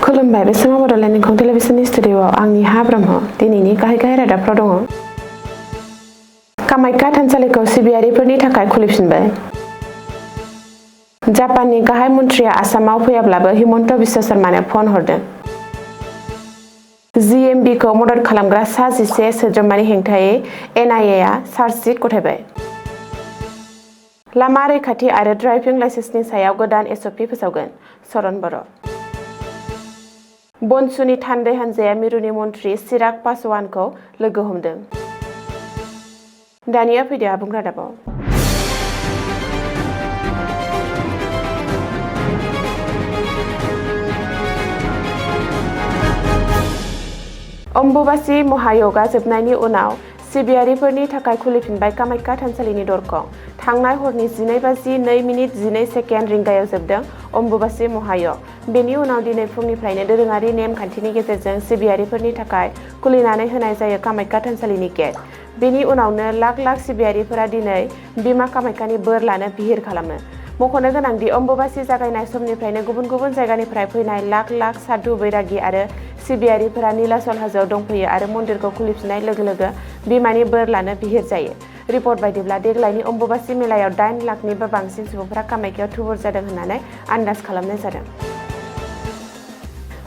खुलुमबाय बे समाव बड'लेण्ड एंखं टेलिभिजननि स्टुडिअ'आव आंनि हा ब्रह्म दिनैनि गाहाय रादाबफ्राव दङ। कामाख्या थानसालिखौ सिबियारिफोरनि थाखाय खुलिफिनबाय। जापाननि गाहाय मन्थ्रिया आसामाव फैयाब्लाबो हिमन्त बिश्व शर्मानो फन हरदों। जिएमबिखौ मदद खालामग्रा सा 11 सोद्रोमानि हेंथायै एनआइएआ चार्जशीट गथायबाय। लामा रैखाथि आरो ड्राइभिं लाइसेन्सनि सायाव गोदान एसअपि फोसावगोन चरण बर'। बनसुनि थान्दै हान्जाया मिरुनि मन्थ्रि चिराग पासवानखौ लोगो हमदों। दानिया फैदो आबुं रादाबाव। अम्बुबाची महायगा जोबनायनि उनाव सिबियारिफोरनि थाखाय खुलिफिनबाय कामाख्या थानसालिनि दरखं। थांनाय हरनि 12:12:12 रिंगायाव जोबदों अम्बुबाची महायग। बेनि उनाव दिनै फुंनिफ्रायनो दोरोङारि नेम खान्थिनि गेजेरजों सिबियारिफोरनि थाखाय खुलिनानै होनाय जायो कामाख्या थानसालिनि गेट। बेनि उनावनो लाख लाख सिबियारिफोरा दिनै बिमा कामाख्यानि बोर लानो बिहिर खालामो। मख'नो गोनांदि अम्बुबाची जागायनाय समनिफ्रायनो गुबुन गुबुन जायगानिफ्राय फैनाय लाख लाख साधु बैरागि आरो सिबियारिफोरा नीलाचल हाजोआव दंफैयो आरो मन्दिरखौ खुलिफिननाय लोगो लोगो बिमानि बोर लानो बिहिर जायो। रिपर्ट बायदिब्ला देग्लायनि अम्बुबाची मेलायाव 8 लाखनिबो बांसिन सुबुंफोरा कामाख्यायाव थुबुर जादों होननानै आन्दाज खालामनाय जादों।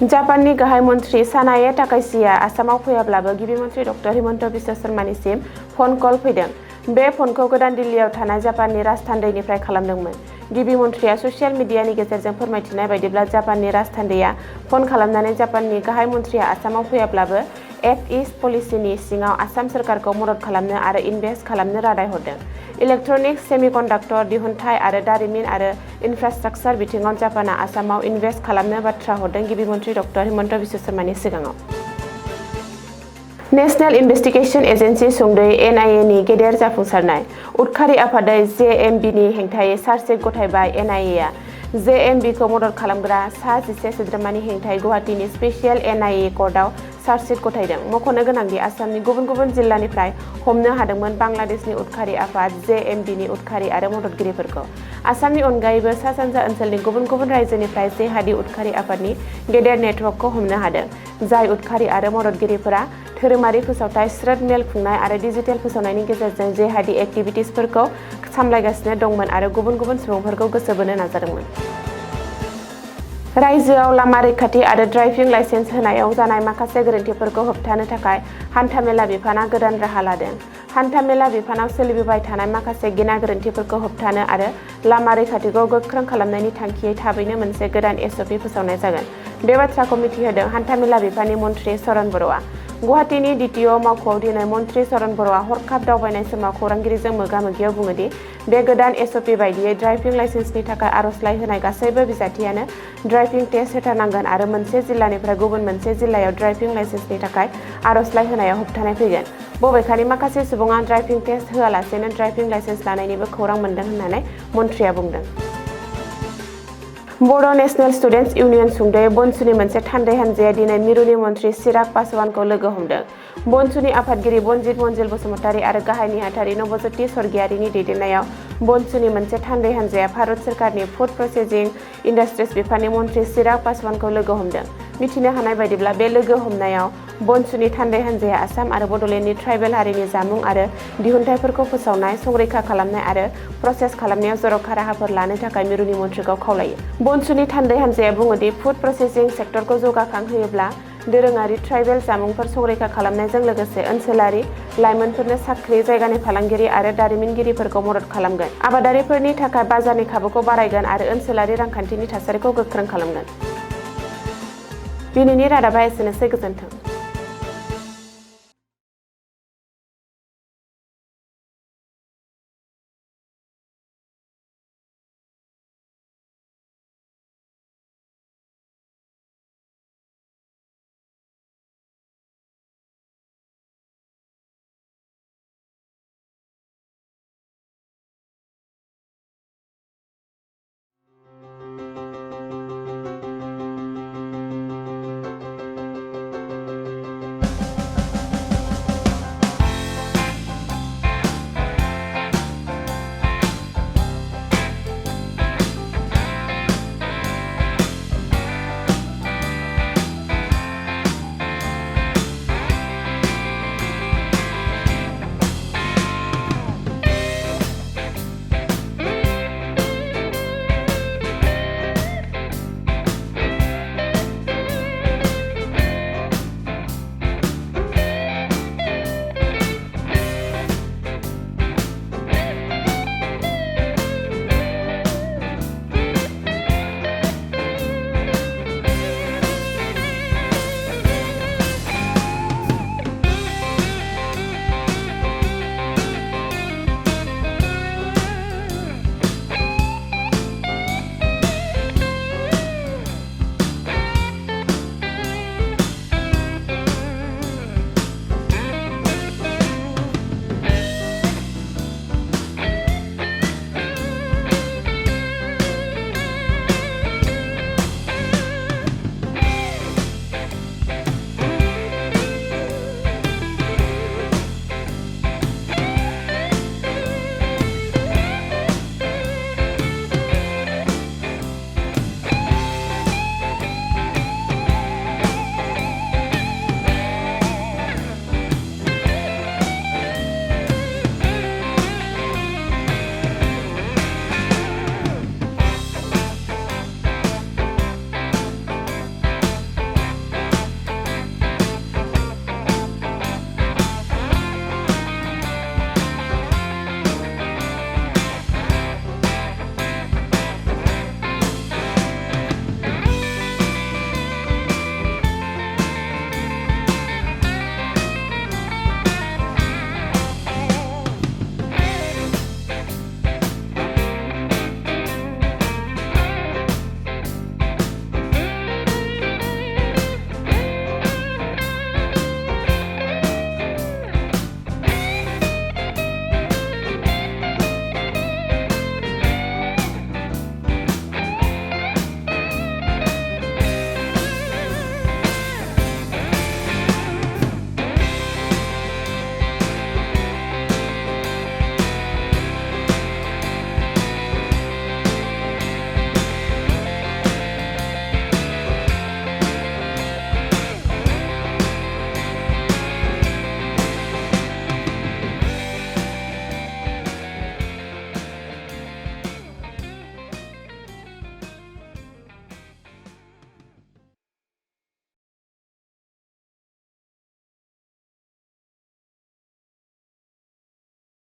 जापाननि गाहाय मन्थ्रि सानाए ताकाइचिआ आसामाव फैयाब्लाबो गिबि मन्थ्रि डक्टर हिमन्त बिश्व शर्मानिसिम फन कल फैदों। बे फनखौ गोदान दिल्लीयाव थानाय जापाननि राजथान्दैनिफ्राय खालामदोंमोन। गिबि मन्थ्रिया ससियेल मिडियानि गेजेरजों फोरमायथिनाय बायदिब्ला जापाननि राजथान्दैया फन खालामनानै जापाननि गाहाय मन्थ्रिया आसामाव फैयाब्लाबो एक्ट इस्ट पलिसिनि सिङाव आसाम सोरखारखौ मदद खालामनो आरो इनभेस्ट खालामनो रादाय हरदों। इलेक्ट्रनिक्स, सेमिकन्डाक्टर दिहुनथाय आरो दारिमिन आरो इनफ्रास्ट्राक्चार बिथिङाव जापानआ आसामाव इनभेस्ट खालामनो बाथ्रा हरदों गिबि मन्थ्रि डक्टर हिमन्त बिश्व शर्मानि सिगाङाव। नेशनेल इनभेस्टिगेशन एजेन्सि सुंदयै एनआइएनि गेदेर जाफुंसारनाय उदखारि आफादै जेएमबिनि हेंथायै चार्जशीट गथायबाय एनआइएआ। जेएमबिखौ मदद खालामग्रा सा 11 सोद्रोमानि हेंथायै गुवाहाटीनि स्पेसियेल एनआइए कर्टआव चार्जशीट गथायदों। मख'नो गोनांदि आसामनि गुबुन गुबुन जिल्लानिफ्राय हमनो हादोंमोन बांलादेशनि उदखारि आफाद जेएमबिनि उदखारि आरो मददगिरिफोरखौ। आसामनि अनगायैबो सा सानजा ओनसोलनि गुबुन गुबुन रायजोनिफ्राय जेहादी उदखारि आफादनि गेदेर नेटवर्कखौ हमनो हादों, जाय उदखारि आरो मददगिरिफोरा धोरोमारि फोसावथाय, श्रोद मेल खुंनाय आरो डिजिटेल फोसावनायनि गेजेरजों जेहादी एक्टिभिटिसफोरखौ सामलायगासिनो दंमोन आरो गुबुन गुबुन सुबुंफोरखौ गोसो बोनो नाजादोंमोन। रायजोआव लामा रैखाथि आरो ड्राइभिं लाइसेन्स होनायाव जानाय माखासे गोरोन्थिफोरखौ होबथानो थाखाय हान्थामेला बिफानआ गोदान राहा लादों। हान्थामेला बिफानाव सोलिबोबाय थानाय माखासे गेना गोरोन्थिफोरखौ होबथानो आरो लामा रैखाथिखौ गोख्रों खालामनायनि थांखियै थाबैनो मोनसे गोदान एसअपि फोसावनाय जागोन। बे बाथ्राखौ मिथिहोदों हान्थामेला बिफाननि मन्थ्रि चरण बर'आ। गुवाहाटीनि डिटिअ मावख'आव दिनै मन्थ्रि चरण बर'आ हरखाब दावबायनाय समाव खौरांगिरिजों मोगा-मोगियाव बुङोदि बे गोदान एसअपि बायदियै ड्राइभिं लाइसेन्सनि थाखाय आर'जलाइ होनाय गासैबो बिजाथियानो ड्राइभिं टेस्ट होथारनांगोन आरो मोनसे जिल्लानिफ्राय गुबुन मोनसे जिल्लायाव ड्राइभिं लाइसेन्सनि थाखाय आर'जलाइ होनायाव होबथानाय फैगोन। बबेखानि माखासे सुबुङा ड्राइभिं टेस्ट होआलासेनो ड्राइभिं लाइसेन्स लानायनिबो खौरां मोन्दों होननानै मन्थ्रिया बुंदों। बड' नेशनेल स्टुडेन्टस इउनियन सुंदयै बनसुनि मोनसे थान्दै हान्जाया दिनै मिरुनि मन्थ्रि चिराग पासवानखौ लोगो हमदों। बनसुनि आफादगिरि बनजित मन्जिल बसुमतारी आरो गाहाय नेहाथारि नबज्योति स्वर्गियारिनि दैदेननायाव बनसुनि मोनसे थान्दै हान्जाया भारत सोरखारनि फुड प्रसेसिं इन्डास्ट्रिज बिफाननि मन्थ्रि चिराग पासवानखौ लोगो हमदों। मिथिनो हानाय बायदिब्ला बे लोगो हमनायाव बनसुनि थान्दै हान्जाया आसाम आरो बड'लेण्डनि ट्राइबेल हारिनि जामुं आरो दिहुनथायफोरखौ फोसावनाय, संरैखा खालामनाय आरो प्रसेस खालामनायाव जर'खा राहाफोर लानो थाखाय मिरुनि मन्थ्रिखौ खावलायो। बनसुनि थान्दै हान्जाया बुङोदि फुड प्रसेसिं सेक्टरखौ जौगाखांहोयोब्ला दोरोङारि ट्राइबेल जामुंफोर संरैखा खालामनायजों लोगोसे ओनसोलारि लाइमोनफोरनो साख्रि, जायगानि फालांगिरि आरो दारिमिनगिरिफोरखौ मदद खालामगोन, आबादारिफोरनि थाखाय बाजारनि खाबुखौ बारायगोन आरो ओनसोलारि रांखान्थिनि थासारिखौ गोख्रों खालामगोन। दिनैनि रादाबा एसेनोसै, गोजोन्थों।